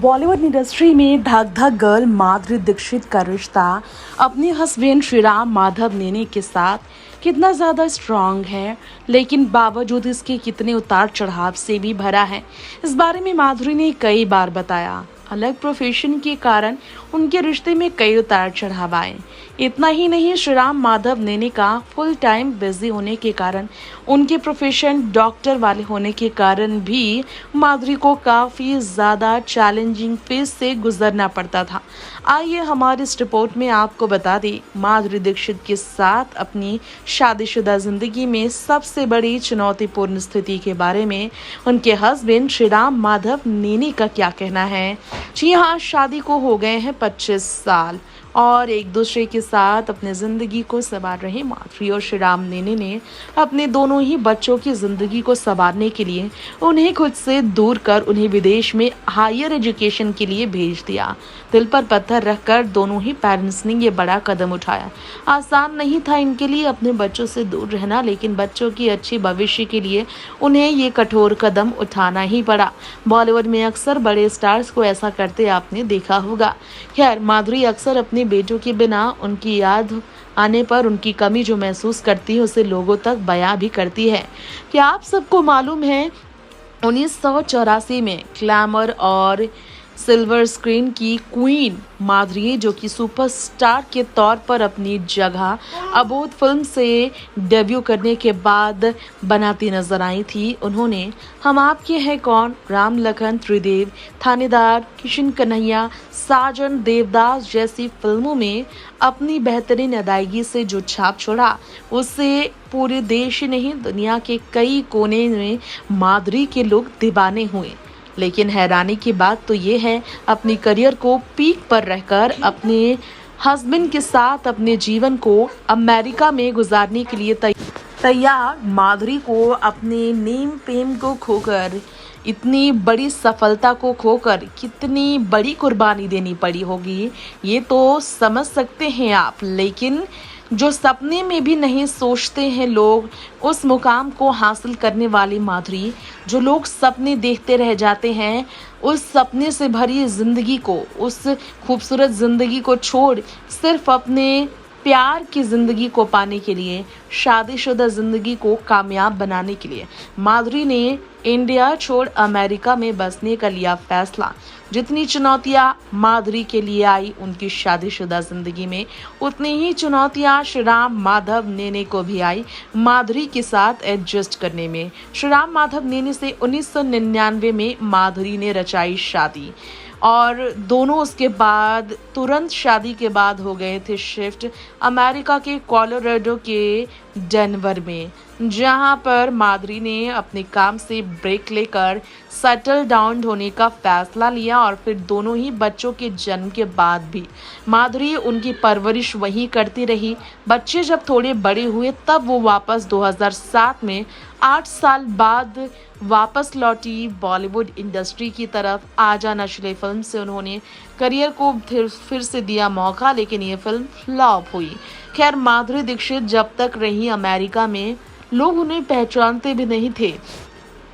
Bollywood industry में धक धक गर्ल माधुरी दीक्षित का रिश्ता अपने हस्बैंड श्रीराम माधव नेने के साथ कितना ज़्यादा स्ट्रांग है, लेकिन बावजूद इसके कितने उतार चढ़ाव से भी भरा है। इस बारे में माधुरी ने कई बार बताया। अलग प्रोफेशन के कारण उनके रिश्ते में कई उतार चढ़ाव आए। इतना ही नहीं, श्रीराम माधव नेने का फुल टाइम बिजी होने के कारण, उनके प्रोफेशन डॉक्टर वाले होने के कारण भी माधुरी को काफ़ी ज़्यादा चैलेंजिंग फेज से गुजरना पड़ता था। आइए हमारी इस रिपोर्ट में आपको बता दें, माधुरी दीक्षित के साथ अपनी शादीशुदा जिंदगी में सबसे बड़ी चुनौतीपूर्ण स्थिति के बारे में उनके हस्बैंड श्रीराम माधव नेने का क्या कहना है। जी हाँ, शादी को हो गए हैं 25 साल और एक दूसरे के साथ अपने ज़िंदगी को संवार रहे माधुरी और श्रीराम नेने ने अपने दोनों ही बच्चों की ज़िंदगी को संवारने के लिए उन्हें खुद से दूर कर उन्हें विदेश में हायर एजुकेशन के लिए भेज दिया। दिल पर पत्थर रखकर दोनों ही पेरेंट्स ने ये बड़ा कदम उठाया। आसान नहीं था इनके लिए अपने बच्चों से दूर रहना, लेकिन बच्चों की अच्छी भविष्य के लिए उन्हें ये कठोर कदम उठाना ही पड़ा। बॉलीवुड में अक्सर बड़े स्टार्स को ऐसा करते आपने देखा होगा। खैर, माधुरी अक्सर अपने बेटों के बिना उनकी याद आने पर उनकी कमी जो महसूस करती है उसे लोगों तक बयां भी करती है। क्या आप सबको मालूम है 1984 में ग्लैमर और सिल्वर स्क्रीन की क्वीन माधुरी, जो कि सुपरस्टार के तौर पर अपनी जगह अबोध फिल्म से डेब्यू करने के बाद बनाती नजर आई थी। उन्होंने हम आपके हैं कौन, राम लखन त्रिदेव, थानेदार, किशन कन्हैया, साजन, देवदास जैसी फिल्मों में अपनी बेहतरीन अदायगी से जो छाप छोड़ा, उससे पूरे देश ही नहीं दुनिया के कई कोने में माधुरी के लोग दीवाने हुए। लेकिन हैरानी की बात तो ये है, अपनी करियर को पीक पर रहकर अपने हस्बैंड के साथ अपने जीवन को अमेरिका में गुजारने के लिए तैयार माधुरी को अपने नेम फेम को खोकर, इतनी बड़ी सफलता को खोकर कितनी बड़ी कुर्बानी देनी पड़ी होगी, ये तो समझ सकते हैं आप। लेकिन जो सपने में भी नहीं सोचते हैं लोग, उस मुकाम को हासिल करने वाली माधुरी, जो लोग सपने देखते रह जाते हैं, उस सपने से भरी जिंदगी को, उस खूबसूरत जिंदगी को छोड़ सिर्फ अपने प्यार की जिंदगी को पाने के लिए, शादीशुदा जिंदगी को कामयाब बनाने के लिए माधुरी ने इंडिया छोड़ अमेरिका में बसने का लिया फैसला। जितनी चुनौतियां माधुरी के लिए आई उनकी शादीशुदा जिंदगी में, उतनी ही चुनौतियां श्रीराम माधव नेने को भी आई माधुरी के साथ एडजस्ट करने में। श्रीराम माधव नेने से 1999 में माधुरी ने रचाई शादी और दोनों उसके बाद तुरंत शादी के बाद हो गए थे शिफ्ट अमेरिका के कोलोराडो के डेनवर में, जहां पर माधुरी ने अपने काम से ब्रेक लेकर सेटल डाउन होने का फैसला लिया। और फिर दोनों ही बच्चों के जन्म के बाद भी माधुरी उनकी परवरिश वहीं करती रही। बच्चे जब थोड़े बड़े हुए तब वो वापस 2007 में 8 साल बाद वापस लौटी बॉलीवुड इंडस्ट्री की तरफ। आजा नचले फिल्म से उन्होंने करियर को फिर से दिया मौका, लेकिन ये फिल्म फ्लॉप हुई। खैर, माधुरी दीक्षित जब तक रही अमेरिका में, लोग उन्हें पहचानते भी नहीं थे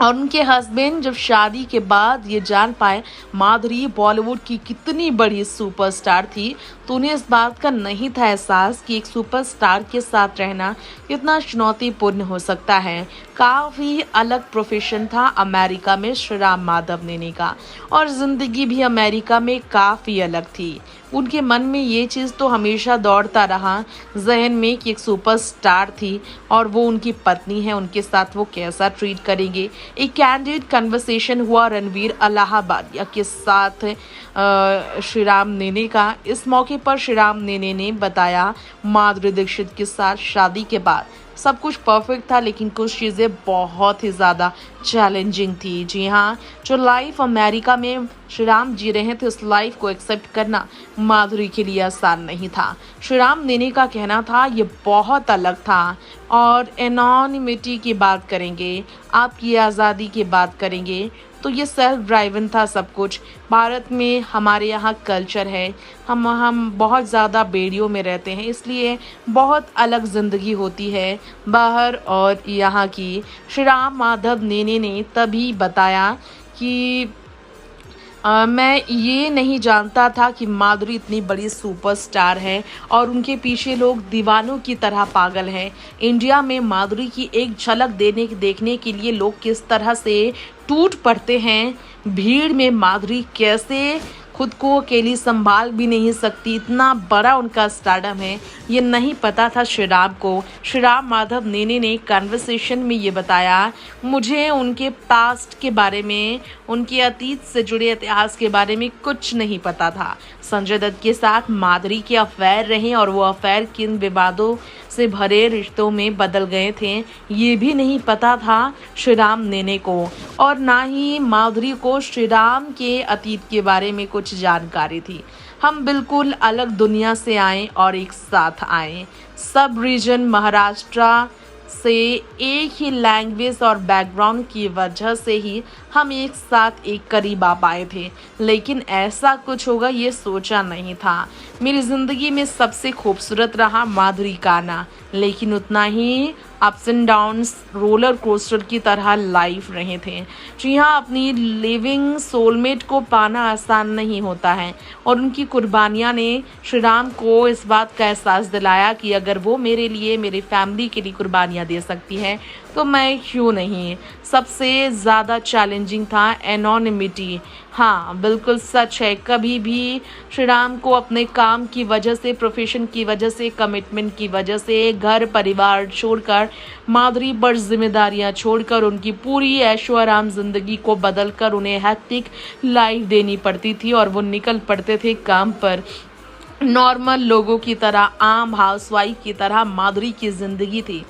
और उनके हस्बैंड जब शादी के बाद ये जान पाए माधुरी बॉलीवुड की कितनी बड़ी सुपरस्टार थी, तो उन्हें इस बात का नहीं था एहसास कि एक सुपरस्टार के साथ रहना कितना चुनौतीपूर्ण हो सकता है। काफ़ी अलग प्रोफेशन था अमेरिका में श्रीराम माधव नेने का, और ज़िंदगी भी अमेरिका में काफ़ी अलग थी। उनके मन में ये चीज़ तो हमेशा दौड़ता रहा जहन में कि एक सुपरस्टार थी और वो उनकी पत्नी है, उनके साथ वो कैसा ट्रीट करेंगे। एक कैंडिड कन्वर्सेशन हुआ रणवीर अलाहाबादिया के साथ श्रीराम नेने का। इस मौके पर श्रीराम नेने ने बताया माधुरी दीक्षित के साथ शादी के बाद सब कुछ परफेक्ट था, लेकिन कुछ चीज़ें बहुत ही ज़्यादा चैलेंजिंग थी। जी हाँ, जो लाइफ अमेरिका में श्रीराम जी रहे थे, उस लाइफ को एक्सेप्ट करना माधुरी के लिए आसान नहीं था। श्रीराम नेने का कहना था ये बहुत अलग था। और एनोनिमिटी की बात करेंगे, आपकी आज़ादी की बात करेंगे, तो ये सेल्फ ड्राइवन था सब कुछ। भारत में हमारे यहाँ कल्चर है, हम बहुत ज़्यादा बेड़ियों में रहते हैं, इसलिए बहुत अलग ज़िंदगी होती है बाहर और यहाँ की। श्रीराम माधव नेने ने तभी बताया कि मैं ये नहीं जानता था कि माधुरी इतनी बड़ी सुपरस्टार है और उनके पीछे लोग दीवानों की तरह पागल हैं। इंडिया में माधुरी की एक झलक देखने के लिए लोग किस तरह से टूट पड़ते हैं। भीड़ में माधुरी कैसे खुद को अकेली संभाल भी नहीं सकती, इतना बड़ा उनका स्टारडम है, ये नहीं पता था श्रीराम को। श्रीराम माधव नेने ने कन्वर्सेशन में ये बताया, मुझे उनके पास्ट के बारे में, उनके अतीत से जुड़े इतिहास के बारे में कुछ नहीं पता था। संजय दत्त के साथ माधुरी के अफेयर रहे और वो अफेयर किन विवादों से भरे रिश्तों में बदल गए थे, ये भी नहीं पता था श्रीराम नेने को। और ना ही माधुरी को श्रीराम के अतीत के बारे में कुछ जानकारी थी। हम बिल्कुल अलग दुनिया से आए और एक साथ आए। सब रीजन महाराष्ट्र से, एक ही लैंग्वेज और बैकग्राउंड की वजह से ही हम एक साथ एक करीब आ पाए थे, लेकिन ऐसा कुछ होगा ये सोचा नहीं था। मेरी ज़िंदगी में सबसे खूबसूरत रहा माधुरी का आना, लेकिन उतना ही ups and downs roller coaster की तरह लाइफ रहे थे। जी हाँ, अपनी लिविंग सोलमेट को पाना आसान नहीं होता है और उनकी कुर्बानियाँ ने श्रीराम को इस बात का एहसास दिलाया कि अगर वो मेरे लिए, मेरी फैमिली के लिए कुर्बानियाँ दे सकती है तो मैं क्यों नहीं। सबसे ज़्यादा चैलेंजिंग था एनोनिमिटी। हाँ, बिल्कुल सच है। कभी भी श्रीराम को अपने काम की वजह से, प्रोफेशन की वजह से, कमिटमेंट की वजह से घर परिवार छोड़कर, माधुरी पर जिम्मेदारियां छोड़कर, उनकी पूरी ऐशो आराम जिंदगी को बदलकर उन्हें हैक्टिक लाइफ देनी पड़ती थी और वो निकल पड़ते थे काम पर। नॉर्मल लोगों की तरह, आम हाउसवाइफ की तरह माधुरी की ज़िंदगी थी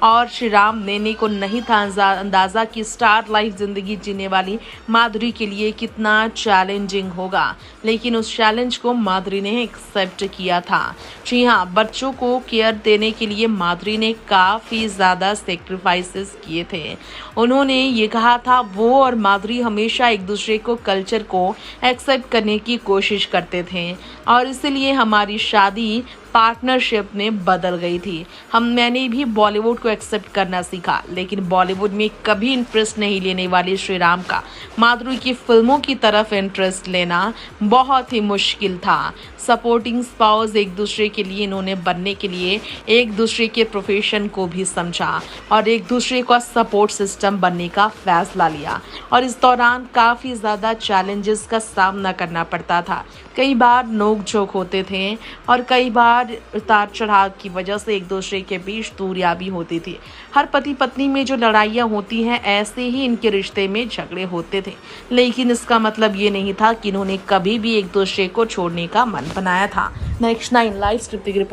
और श्रीराम नेने को नहीं था अंदाज़ा कि स्टार लाइफ ज़िंदगी जीने वाली माधुरी के लिए कितना चैलेंजिंग होगा, लेकिन उस चैलेंज को माधुरी ने एक्सेप्ट किया था। जी हाँ, बच्चों को केयर देने के लिए माधुरी ने काफ़ी ज़्यादा सेक्रीफाइसेस किए थे। उन्होंने ये कहा था वो और माधुरी हमेशा एक दूसरे को, कल्चर को एक्सेप्ट करने की कोशिश करते थे और इसलिए हमारी शादी पार्टनरशिप में बदल गई थी। मैंने भी बॉलीवुड को एक्सेप्ट करना सीखा, लेकिन बॉलीवुड में कभी इंटरेस्ट नहीं लेने वाले श्रीराम का माधुरी की फिल्मों की तरफ इंटरेस्ट लेना बहुत ही मुश्किल था। सपोर्टिंग स्पाउस एक दूसरे के लिए इन्होंने बनने के लिए एक दूसरे के प्रोफेशन को भी समझा और एक दूसरे का सपोर्ट सिस्टम बनने का फैसला लिया और इस दौरान काफ़ी ज़्यादा चैलेंजेस का सामना करना पड़ता था। कई बार नोक झोंक होते थे और कई बार उतार चढ़ाव की वजह से एक दूसरे के बीच दूरियां भी होती थी। हर पति पत्नी में जो लड़ाइयाँ होती हैं, ऐसे ही इनके रिश्ते में झगड़े होते थे, लेकिन इसका मतलब ये नहीं था कि इन्होंने कभी भी एक दूसरे को छोड़ने का मन बनाया था। नेक्स्ट 9 लाइव स्क्रिप्ट की रिपोर्ट।